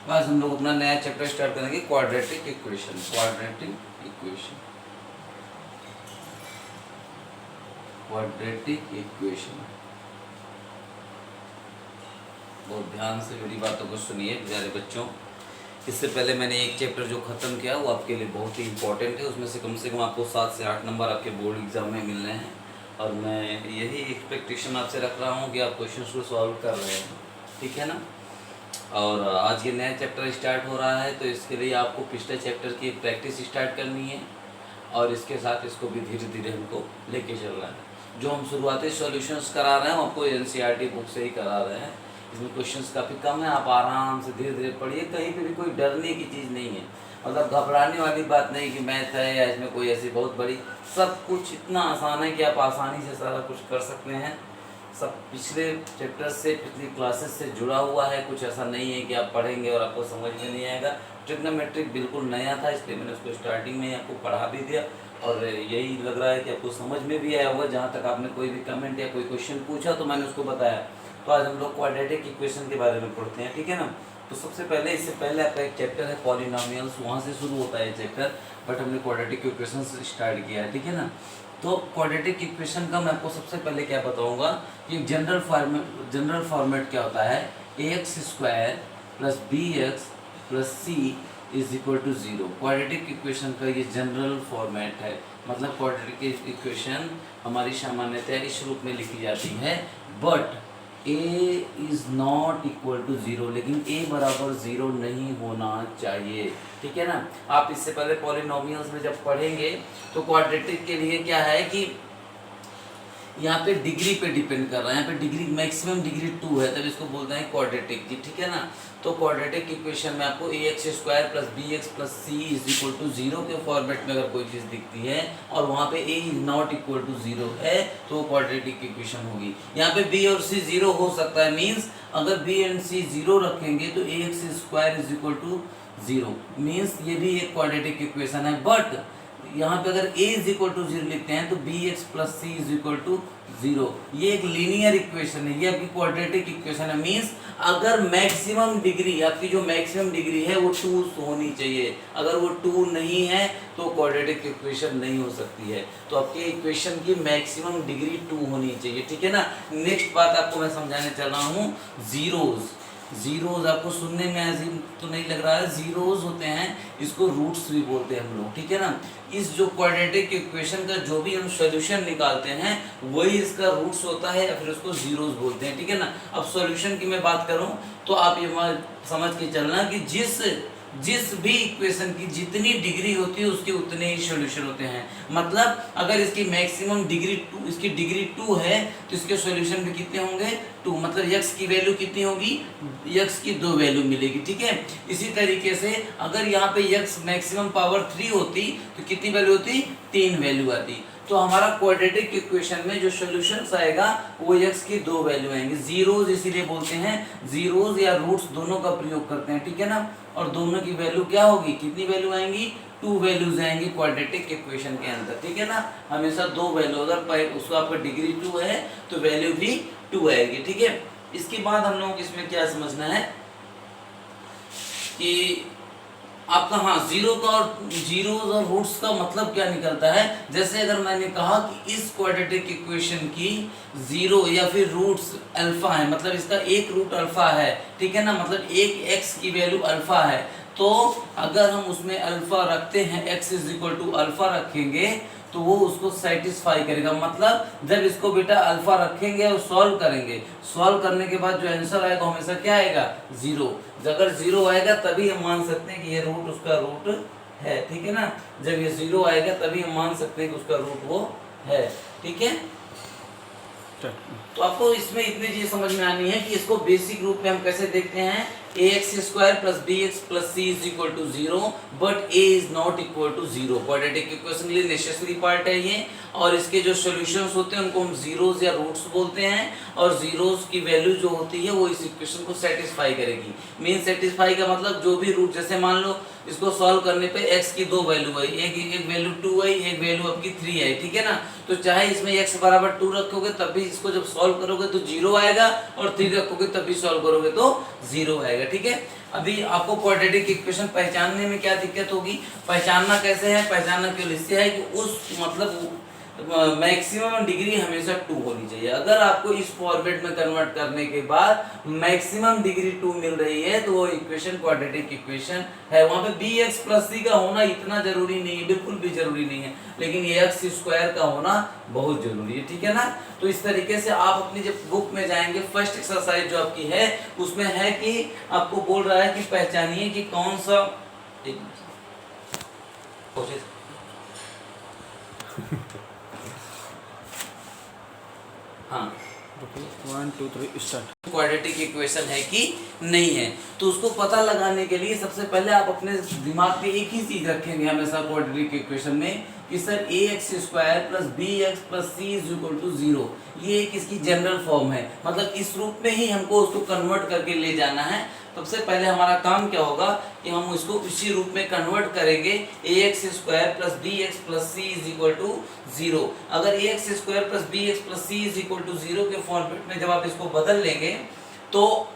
आज हम लोग अपना नया चैप्टर स्टार्ट करेंगे quadratic equation. Quadratic equation, quadratic equation. बहुत ध्यान से मेरी बातों को सुनिए प्यारे बच्चों। इससे पहले मैंने एक चैप्टर जो ख़त्म किया वो आपके लिए बहुत ही इंपॉर्टेंट है। उसमें से कम आपको 7 से 8 नंबर आपके बोर्ड एग्जाम में मिलने हैं और मैं यही एक्सपेक्टेशन आपसे रख रहा हूँ कि आप क्वेश्चंस को सॉल्व कर रहे हैं, ठीक है ना। और आज ये नया चैप्टर स्टार्ट हो रहा है तो इसके लिए आपको पिछले चैप्टर की प्रैक्टिस स्टार्ट करनी है और इसके साथ इसको भी धीरे धीरे हमको लेके चलना है। जो हम शुरुआती सॉल्यूशंस करा रहे हैं हम आपको एनसीईआरटी बुक से ही करा रहे हैं। इसमें क्वेश्चंस काफ़ी कम है, आप आराम से धीरे धीरे पढ़िए। कहीं पे भी कोई डरने की चीज़ नहीं है, मतलब घबराने वाली बात नहीं कि मैथ है या इसमें कोई ऐसी बहुत बड़ी, सब कुछ इतना आसान है कि आप आसानी से सारा कुछ कर सकते हैं। सब पिछले चैप्टर से, पिछली क्लासेस से जुड़ा हुआ है, कुछ ऐसा नहीं है कि आप पढ़ेंगे और आपको समझ में नहीं आएगा। ट्रिग्नोमेट्रिक बिल्कुल नया था इसलिए मैंने उसको स्टार्टिंग में ही आपको पढ़ा भी दिया और यही लग रहा है कि आपको समझ में भी आया होगा। जहाँ तक आपने कोई भी कमेंट या कोई क्वेश्चन पूछा तो मैंने उसको बताया। तो आज हम लोग क्वाड्रेटिक इक्वेशन के बारे में पढ़ते हैं, ठीक है ना। तो सबसे पहले, इससे पहले आपका एक चैप्टर है पॉलिनोमियल्स, वहाँ से शुरू होता है ये चैप्टर, बट हमने क्वाड्रेटिक इक्वेशन से स्टार्ट किया है, ठीक है ना। तो क्वाड्रेटिक इक्वेशन का मैं आपको सबसे पहले क्या बताऊंगा कि जनरल फॉर्मेट क्या होता है। ax square plus B X plus C is equal to 0। Quadratic equation का ये जनरल फॉर्मेट है। मतलब क्वाड्रेटिक इक्वेशन हमारी सामान्यतः इस रूप में लिखी जाती है, but a is not equal to 0, लेकिन a बराबर 0 नहीं होना चाहिए, ठीक है ना। आप इससे पहले पॉलिनोमियल्स में जब पढ़ेंगे तो क्वाड्रेटिक के लिए क्या है कि यहाँ पे डिग्री पे डिपेंड कर रहा है। यहाँ पे डिग्री मैक्सिमम डिग्री 2 है, तब इसको बोलते हैं क्वाड्रेटिक जी, ठीक है ना। तो क्वाड्रेटिक इक्वेशन में आपको ax square plus B X plus C is equal to 0 के फॉर्मेट में अगर कोई चीज़ दिखती है और वहाँ पे a is not equal to 0 है तो वो क्वाड्रेटिक इक्वेशन होगी। यहाँ पे b और c 0 हो सकता है, मीन्स अगर b एंड c 0 रखेंगे तो ax square is equal to 0, means ये भी एक क्वाड्रेटिक इक्वेशन है। बट यहाँ पे अगर a इज इक्वल टू 0 लिखते हैं तो B X plus C is equal to 0, ये एक लीनियर इक्वेशन है, ये आपकी क्वाड्रेटिक इक्वेशन है। मीन्स अगर मैक्सिमम डिग्री, आपकी जो मैक्सिमम डिग्री है वो 2 होनी चाहिए, अगर वो 2 नहीं है तो क्वाड्रेटिक इक्वेशन नहीं हो सकती है। तो आपके इक्वेशन की मैक्सिमम डिग्री 2 होनी चाहिए, ठीक है ना। नेक्स्ट बात आपको मैं समझाने चल रहा हूँ, जीरोज। जीरोज आपको सुनने में अजीब तो नहीं लग रहा है, जीरोज होते हैं, इसको रूट्स भी बोलते हैं हम लोग, ठीक है ना। इस जो क्वाड्रेटिक इक्वेशन का जो भी हम सॉल्यूशन निकालते हैं वही इसका रूट्स होता है या फिर उसको जीरोज बोलते हैं, ठीक है ना। अब सॉल्यूशन की मैं बात करूं तो आप ये समझ के चलना कि जिस भी इक्वेशन की जितनी डिग्री होती है उसके उतने ही सॉल्यूशन होते हैं। मतलब अगर इसकी मैक्सिमम डिग्री 2, इसकी डिग्री 2 है तो इसके सॉल्यूशन भी कितने होंगे 2, मतलब x की वैल्यू कितनी होगी, x की 2 वैल्यू मिलेगी, ठीक है। इसी तरीके से अगर यहाँ पे x मैक्सिमम पावर 3 होती तो कितनी वैल्यू होती, 3 वैल्यू आती। तो हमारा क्वाड्रेटिक इक्वेशन में जो सॉल्यूशंस आएगा वो x की 2 वैल्यू आएंगे। जीरोज इसीलिए बोलते हैं, जीरोज या रूट्स दोनों का प्रयोग करते हैं, ठीक है ना। और दोनों की वैल्यू क्या होगी, कितनी वैल्यू आएंगी, 2 वैल्यूज आएंगी क्वाड्रेटिक इक्वेशन के अंदर, ठीक है ना। हमेशा 2 वैल्यू, अगर उसको आपका डिग्री 2 है तो वैल्यू भी 2 आएगी, ठीक है। इसके बाद हम लोग इसमें क्या समझना है कि आपका, हाँ, जीरोज और रूट्स का मतलब क्या निकलता है। जैसे अगर मैंने कहा कि इस क्वाड्रेटिक इक्वेशन की 0 या फिर रूट्स अल्फा है, मतलब इसका एक रूट अल्फा है, ठीक है ना, मतलब एक x की वैल्यू अल्फा है। तो अगर हम उसमें अल्फा रखते हैं, x is equal to alpha रखेंगे तो वो उसको सेटिस्फाई करेगा। मतलब जब इसको बेटा अल्फा रखेंगे और सॉल्व करेंगे, सॉल्व करने के बाद जो आंसर आएगा हमेशा क्या आएगा, 0। अगर 0 आएगा तभी हम मान सकते हैं कि ये रूट उसका रूट है, ठीक है ना। जब ये 0 आएगा तभी हम मान सकते हैं कि उसका रूट वो है, ठीक है। तो आपको इसमें इतनी चीज समझ में आनी है कि इसको बेसिक रूप में हम कैसे देखते हैं, ax square plus B X plus C is equal to 0 but a is not equal to 0। Quadratic equation के लिए नेसेसरी पार्ट है ये, और इसके जो सॉल्यूशंस होते हैं उनको हम जीरोज या रूट्स बोलते हैं, और जीरोज की वैल्यू जो होती है वो इस इक्वेशन को सेटिस्फाई करेगी। मीन सेटिस्फाई का मतलब जो भी रूट, जैसे मान लो इसको सॉल्व करने पे x की 2 वैल्यू आई, एक वैल्यू 2 आई, एक वैल्यू आपकी 3 आई, ठीक है ना। तो चाहे इसमें x बराबर 2 रखोगे तब भी इसको जब सॉल्व करोगे तो 0 आएगा, और 3 रखोगे तब भी सॉल्व करोगे तो 0 आएगा, ठीक है। अभी आपको क्वाड्रेटिक इक्वेशन पहचानने में क्या दिक्कत होगी, पहचानना कैसे है, पहचानना केवल इससे है कि उस मतलब मैक्सिमम डिग्री हमेशा 2 होनी चाहिए। अगर आपको इस फॉर्मेट में कन्वर्ट करने के बाद मैक्सिमम डिग्री 2 मिल रही है तो वो इक्वेशन क्वाड्रेटिक इक्वेशन है। वहां पे bx प्लस c का होना इतना जरूरी नहीं है, बिल्कुल भी जरूरी नहीं है, लेकिन x स्क्वायर का होना बहुत जरूरी है, ठीक है ना। तो इस तरीके से आप अपनी जब बुक में जाएंगे, फर्स्ट एक्सरसाइज जो आपकी है उसमें है कि आपको बोल रहा है कि पहचानिए कि कौन सा हाँ 1 2 3 स्टार्ट। क्वाड्रेटिक इक्वेशन है कि नहीं है, तो उसको पता लगाने के लिए सबसे पहले आप अपने दिमाग में एक ही चीज रखेंगे हमेशा क्वाड्रेटिक इक्वेशन में कि sir ax square plus B X plus C is equal to 0, ये एक इसकी जनरल फॉर्म है, मतलब इस रूप में ही हमको उसको कन्वर्ट करके ले जाना है। सबसे पहले हमारा काम क्या होगा कि हम इसको इसी रूप में कन्वर्ट करेंगे, ax square plus B X plus C is equal to 0। अगर ax square plus B X plus C is equal to 0 के फॉर्मेट में जब आप इसको बदल लेंगे तो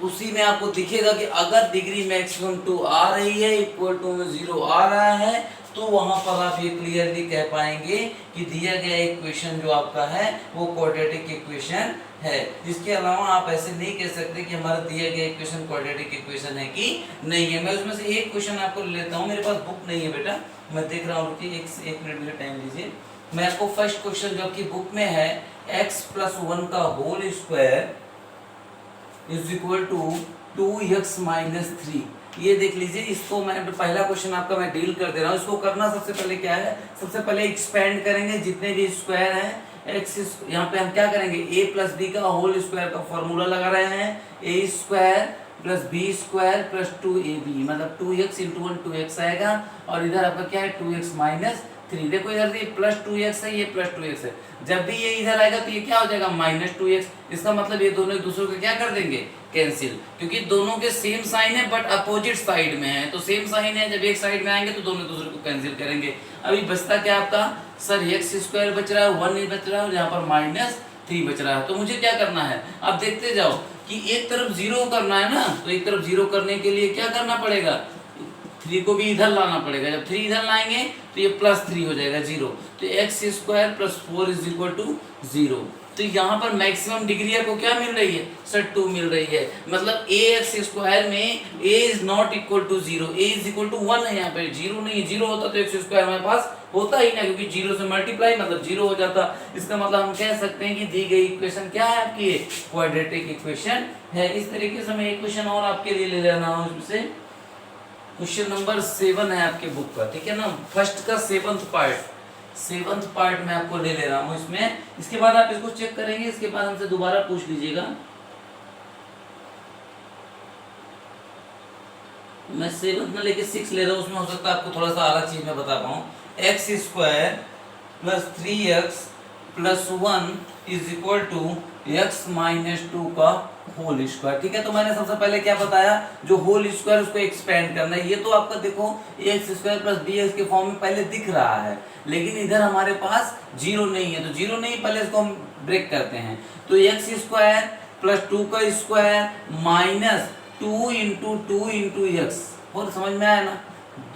उसी में आपको दिखेगा कि अगर डिग्री मैक्सिमम 2 आ रही है, इक्वल टू में 0 आ रहा है, तो वहां पर आप ये क्लियरली कह पाएंगे कि दिया गया इक्वेशन जो आपका है वो क्वाड्रेटिक इक्वेशन है। इसके अलावा आप ऐसे नहीं कह सकते कि हमारा दिया गया इक्वेशन क्वाड्रेटिक इक्वेशन है कि नहीं है। मैं उसमें से एक क्वेश्चन आपको लेता हूँ, मेरे पास बुक नहीं है बेटा, मैं देख रहा हूँ कि एक मिनट मेरा टाइम लीजिए। मैं आपको फर्स्ट क्वेश्चन जो आपकी बुक में है x प्लस 1 का whole square is equal to 2x minus 3, ये देख लीजिए। इसको मैं पहला क्वेश्चन आपका मैं डील कर दे रहा हूँ। इसको करना सबसे पहले क्या है, सबसे पहले एक्सपेंड करेंगे जितने भी स्क्वायर हैं एक्स, यहाँ पे हम क्या करेंगे a प्लस बी का होल स्क्वायर का फॉर्मूला लगा रहे हैं, a square plus B square plus 2ab, मतलब 2x इंटू 1 2x आएगा, और इधर आपका क्या है 2x माइनस 3। देखो इधर ये प्लस 2x है, ये प्लस 2x है, जब भी ये इधर आएगा तो ये क्या हो जाएगा माइनस 2x। इसका मतलब ये दोनों एक दूसरे को क्या कर देंगे, कैंसिल, क्योंकि दोनों के सेम साइन है बट अपोजिट साइड में है, तो सेम साइन है, जब एक साइड में आएंगे तो दोनों दूसरे को कैंसिल करेंगे। अभी बचता क्या आपका सर, एक्स स्क्वायर बच रहा है, 1 नहीं बच रहा है, और यहाँ पर माइनस 3 बच रहा है। तो मुझे क्या करना है, आप देखते जाओ कि एक तरफ 0 करना है ना, तो एक तरफ 0 करने के लिए क्या करना पड़ेगा, 3 को भी इधर लाना पड़ेगा। जब 3 इधर लाएंगे तो ये प्लस 3 हो जाएगा 0, तो X square plus 4 is equal to 0। तो यहाँ पर मैक्सिमम डिग्री आपको क्या मिल रही है सर, 2 मिल रही है, मतलब ए एक्स स्क्वायर में a is not equal to 0, a is equal to 1 है, यहाँ पे 0 नहीं है, 0 होता तो एक्स स्क्वायर हमारे पास होता ही ना, क्योंकि 0 से मल्टीप्लाई मतलब 0 हो जाता। इसका मतलब हम कह सकते हैं कि दी गई इक्वेशन क्या है आपकी, क्वाड्रेटिक इक्वेशन है। इस तरीके से मैं एक क्वेश्चन और आपके लिए ले लेना हूँ, इसमें क्वेश्चन नंबर 7 है आपके बुक का, ठीक है ना, फर्स्ट का 7th पार्ट मैं आपको ले रहा हूँ इसमें। इसके बाद आप इसको चेक करेंगे, इसके बाद हमसे दोबारा पूछ लीजिएगा। मैं 7th में लेके 6 ले रहा हूँ, उसमें हो सकता है आपको थोड़ा सा अलग चीज में बता पाऊँ। X square plus 3x plus 1 is equal to x minus 2 का होल स्क्वायर, ठीक है। तो मैंने सबसे पहले क्या बताया, जो होल स्क्वायर उसको एक्सपेंड करना है। ये तो आपका देखो X square plus B X के फॉर्म में पहले दिख रहा है, लेकिन इधर हमारे पास 0 नहीं है, तो 0 नहीं, पहले इसको हम ब्रेक करते हैं। तो एक्स स्क्वायर प्लस 2 का स्क्वायर माइनस 2 इंटू एक्स, और समझ में आया ना,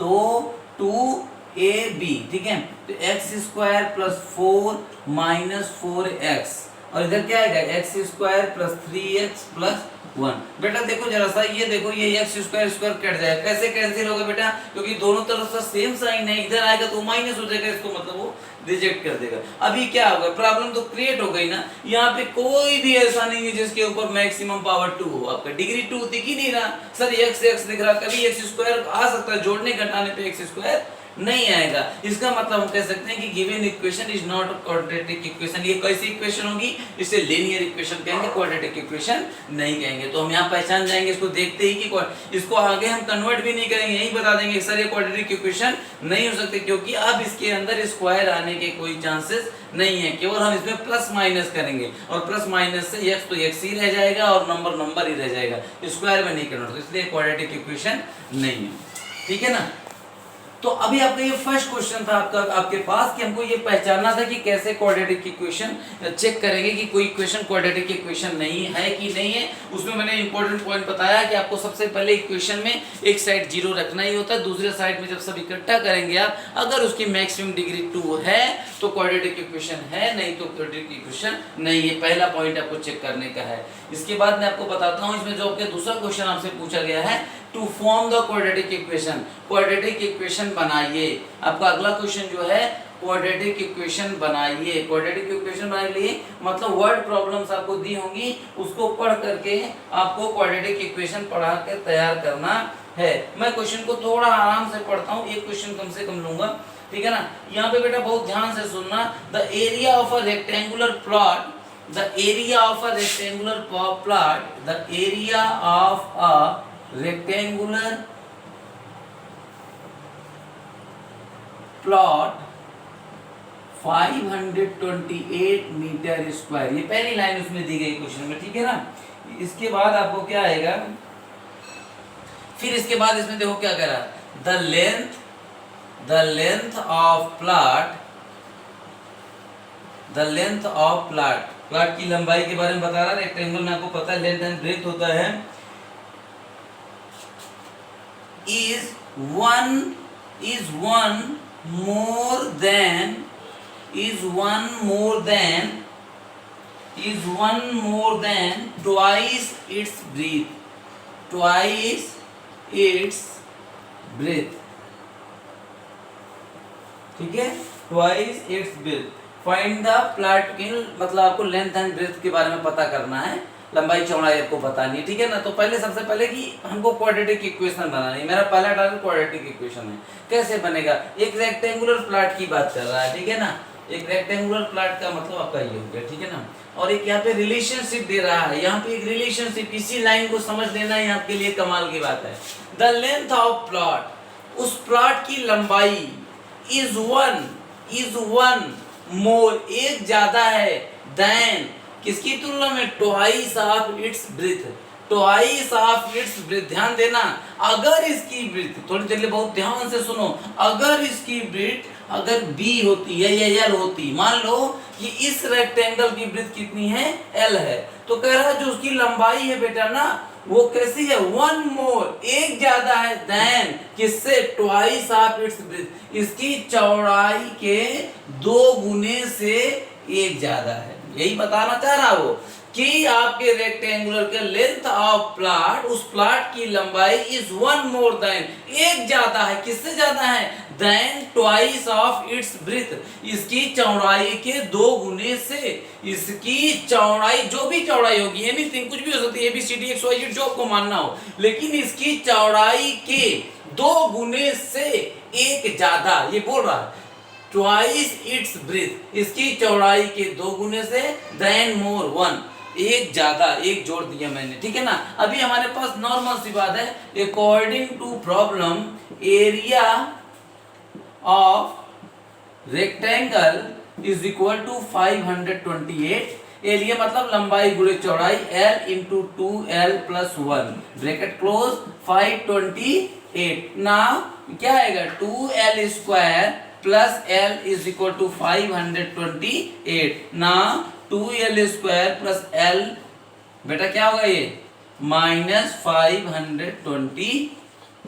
2ab, ठीक है। तो X square plus 4 minus 4x, और इधर क्या आएगा x square plus 3x plus 1। बेटा देखो जरा सा, ये देखो ये एक्स स्क्वायर स्क्वायर कट जाएगा, कैसे कैंसिल होगा बेटा, क्योंकि दोनों तरफ से सेम साइन है, इधर आएगा तो माइनस हो जाएगा, इसको मतलब वो रिजेक्ट कर देगा। अभी क्या होगा, प्रॉब्लम तो क्रिएट हो गई ना, यहाँ पे कोई भी ऐसा नहीं है जिसके ऊपर मैक्सिमम पावर 2 हो, आपका डिग्री 2 दिख ही नहीं रहा सर, एक्स दिख रहा, कभी एक्स स्क्वायर आ सकता है, जोड़ने घटाने पे एक्स स्क्वायर नहीं आएगा। इसका मतलब हम कह सकते हैं कि given equation is not a quadratic equation. ये कैसी इक्वेशन होगी, इसे लीनियर इक्वेशन कहेंगे, क्वाड्रेटिक इक्वेशन नहीं कहेंगे। तो हम यहाँ पहचान जाएंगे इसको देखते ही कि इसको आगे हम कन्वर्ट भी नहीं करेंगे, यही बता देंगे सर ये क्वाड्रेटिक इक्वेशन नहीं हो सकती, क्योंकि अब इसके अंदर स्क्वायर आने के कोई चांसेस नहीं है, केवल हम इसमें प्लस माइनस करेंगे, और प्लस माइनस से एक्स तो एक्स ही रह जाएगा और नंबर ही रह जाएगा, स्क्वायर में नहीं कन्वर्ट, इसलिए क्वाड्रेटिक इक्वेशन नहीं है, ठीक है ना। तो अभी आपका ये फर्स्ट क्वेश्चन था आपके पास कि हमको ये पहचानना था कि कैसे क्वाड्रेटिक इक्वेशन चेक करेंगे कि कोई इक्वेशन क्वाड्रेटिक इक्वेशन नहीं है कि नहीं है। उसमें मैंने इंपॉर्टेंट पॉइंट बताया कि आपको सबसे पहले इक्वेशन में एक साइड 0 रखना ही होता है, दूसरे साइड में जब सब इकट्ठा करेंगे आप, अगर उसकी मैक्सिमम डिग्री 2 है तो क्वाड्रेटिक इक्वेशन है, नहीं तो क्वाड्रेटिक इक्वेशन नहीं है। पहला पॉइंट आपको चेक करने का है। इसके बाद मैं आपको बताता हूँ इसमें जो आपके दूसरा क्वेश्चन आपसे पूछा गया है, to form the quadratic equation, quadratic equation बनाइए। आपका अगला क्वेश्चन जो है क्वाड्रेटिक इक्वेशन बनाइए। क्वाड्रेटिक इक्वेशन बनाने के लिए मतलब वर्ड प्रॉब्लम्स आपको दी होंगी, उसको पढ़ करके आपको क्वाड्रेटिक इक्वेशन पढ़ा के तैयार करना है। मैं क्वेश्चन को थोड़ा आराम से पढ़ता हूँ, एक क्वेश्चन कम से कम लूंगा, ठीक है ना। यहाँ पे बेटा बहुत ध्यान से सुनना। The area of a rectangular plot, the area of a rectangular plot, the area of a rectangular plot 528 metre square, ये पहली लाइन उसमें दी गई क्वेश्चन में, ठीक है ना। इसके बाद आपको क्या आएगा, फिर इसके बाद इसमें देखो क्या कह रहा है, the length of plot, the length of plot, plot की लंबाई के बारे में बता रहा है। रेक्टेंगल में आपको पता है लेंथ एंड ब्रेथ होता है, is one more than twice its breadth, ठीक है, twice its breadth। Find the plot की मतलब आपको लेंथ एंड ब्रेथ के बारे में पता करना है, लंबाई चौड़ाई आपको बतानी है, ठीक है ना। तो पहले सबसे पहले कि हमको क्वाड्रेटिक इक्वेशन बनानी है। मेरा पहला टारगेट क्वाड्रेटिक इक्वेशन है। कैसे बनेगा, एक रेक्टेंगुलर प्लॉट की बात कर रहा है, ठीक है ना। एक रेक्टेंगुलर प्लॉट का मतलब आपका ये हो गया, ठीक है ना। और एक यहाँ पे रिलेशनशिप दे रहा है, यहाँ पे एक रिलेशनशिप, इसी लाइन को समझ लेना है आपके लिए कमाल की बात है। द लेंथ ऑफ प्लॉट, उस प्लॉट की लंबाई इज वन मोर, एक ज्यादा है, देन किसकी तुलना में, twice of its breath, twice of its breath. ध्यान देना, अगर इसकी ब्रेथ, थोड़ी देर बहुत ध्यान से सुनो, अगर इसकी ब्रेथ अगर बी होती है या एल होती, मान लो कि इस रेक्टेंगल की ब्रेथ कितनी है, एल है, तो कह रहा है जो उसकी लंबाई है बेटा ना, वो कैसी है, वन मोर, एक ज्यादा है, देन किससे, ट्वाइस ऑफ इट्स ब्रेथ, इसकी चौड़ाई के 2 गुने से एक ज्यादा है। यही बताना चाह रहा वो कि आपके रेक्टेंगुलर के लेंथ ऑफ प्लॉट, उस प्लॉट की लंबाई इज वन मोर देन, एक ज्यादा है, किससे ज्यादा है, then twice of its breath, इसकी चौड़ाई के 2 गुने से। इसकी चौड़ाई, जो भी चौड़ाई होगी, एनीथिंग, कुछ भी हो सकती है, ABCD XYZ जो आपको मानना हो, लेकिन इसकी चौड़ाई के 2 गुने से एक ज्यादा, ये बोल रहा है ट्वाइस इट्स ब्रेथ, इसकी चौड़ाई के 2 गुने से, देन मोर वन, एक ज्यादा, एक जोड़ दिया मैंने, ठीक है ना। अभी हमारे पास नॉर्मल सी बात है, according to problem area of rectangle is equal to 528, area मतलब लंबाई गुणे चौड़ाई, L into 2L plus 1 bracket close, 528। Now क्या आएगा, 2L square plus L is equal to 528। Now 2L square plus L बेटा क्या होगा ये, माइनस 528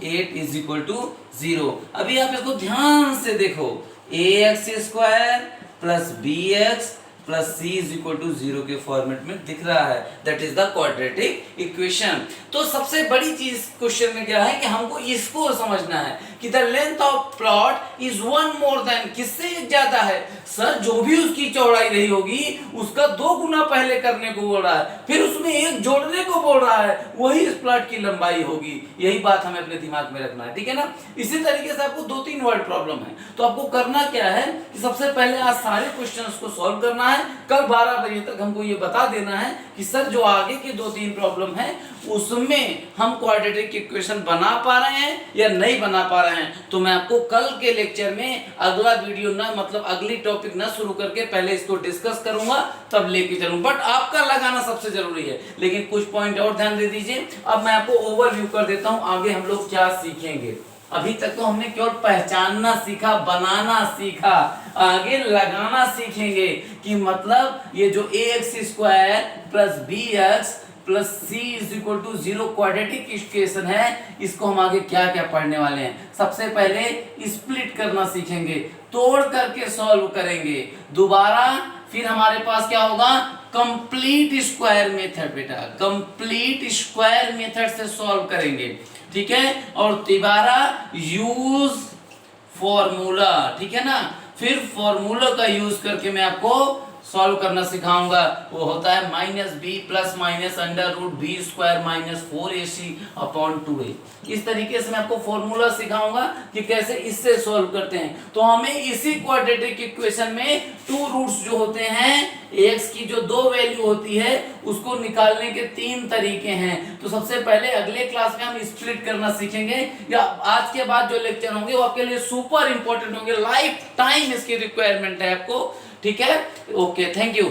इज इक्वल टू 0। अभी आप इसको ध्यान से देखो, ax square plus bx plus c is equal to 0 के फॉर्मेट में दिख रहा है, that is the quadratic equation. तो सबसे बड़ी चीज क्वेश्चन में क्या है कि हमको इसको समझना है कि the length of plot is one more than, किससे ज्यादा है, सर जो भी उसकी चौड़ाई रही होगी उसका 2 गुना पहले करने को बोल रहा है, फिर उसमें एक जोड़ने को बोल रहा है, वही इस प्लॉट की लंबाई होगी। यही बात हमें अपने दिमाग में रखना है, ठीक है ना। इसी तरीके से आपको 2-3 वर्ड प्रॉब्लम है, तो आपको करना क्या है कि सबसे पहले आज सारे क्वेश्चंस को सॉल्व करना है। कल 12 बजे तक हमको ये बता देना है कि सर जो आगे के 2-3 प्रॉब्लम है उसमें हम क्वाड्रेटिक इक्वेशन बना पा रहे हैं या नहीं बना पा रहे हैं। तो मैं आपको कल के लेक्चर में अगला वीडियो ना, मतलब अगली टॉपिक ना शुरू करके पहले इसको डिस्कस करूंगा, तब लेके चलूं। बट आपका लगाना सबसे जरूरी है, लेकिन कुछ पॉइंट और ध्यान दे दीजिए। अब मैं आपको ओवरव्यू कर देता हूं, आगे हम लोग क्या सीखेंगे। अभी तक तो हमने केवल पहचानना सीखा, बनाना सीखा, आगे लगाना सीखेंगे कि मतलब ये जो ax² plus bx plus c is equal to 0 quadratic equation है, इसको हम आगे क्या क्या पढ़ने वाले हैं। सबसे पहले स्प्लिट करना सीखेंगे, तोड़ करके सॉल्व करेंगे दोबारा। फिर हमारे पास क्या होगा, कंप्लीट स्क्वायर मेथड बेटा, कंप्लीट स्क्वायर मेथड से सॉल्व करेंगे, ठीक है। और दोबारा यूज फॉर्मूला, ठीक है ना। फिर फॉर्मूला का यूज करके मैं आपको सॉल्व करना सिखाऊंगा। वो होता है -b plus minus under root B square minus 4ac upon 2a। इस तरीके से मैं आपको फॉर्मूला सिखाऊंगा कि कैसे इससे सॉल्व करते हैं। तो हमें इसी क्वाड्रेटिक इक्वेशन में 2 रूट्स जो होते हैं, x की जो 2 वैल्यू होती है उसको निकालने के 3 तरीके हैं। तो सबसे पहले अगले क्लास में हम स्प्लिट करना सीखेंगे, या आज के बाद जो लेक्चर होंगे वो आपके लिए सुपर इंपॉर्टेंट होंगे, लाइफ टाइम इसकी रिक्वायरमेंट है आपको, ठीक है। Okay, thank you.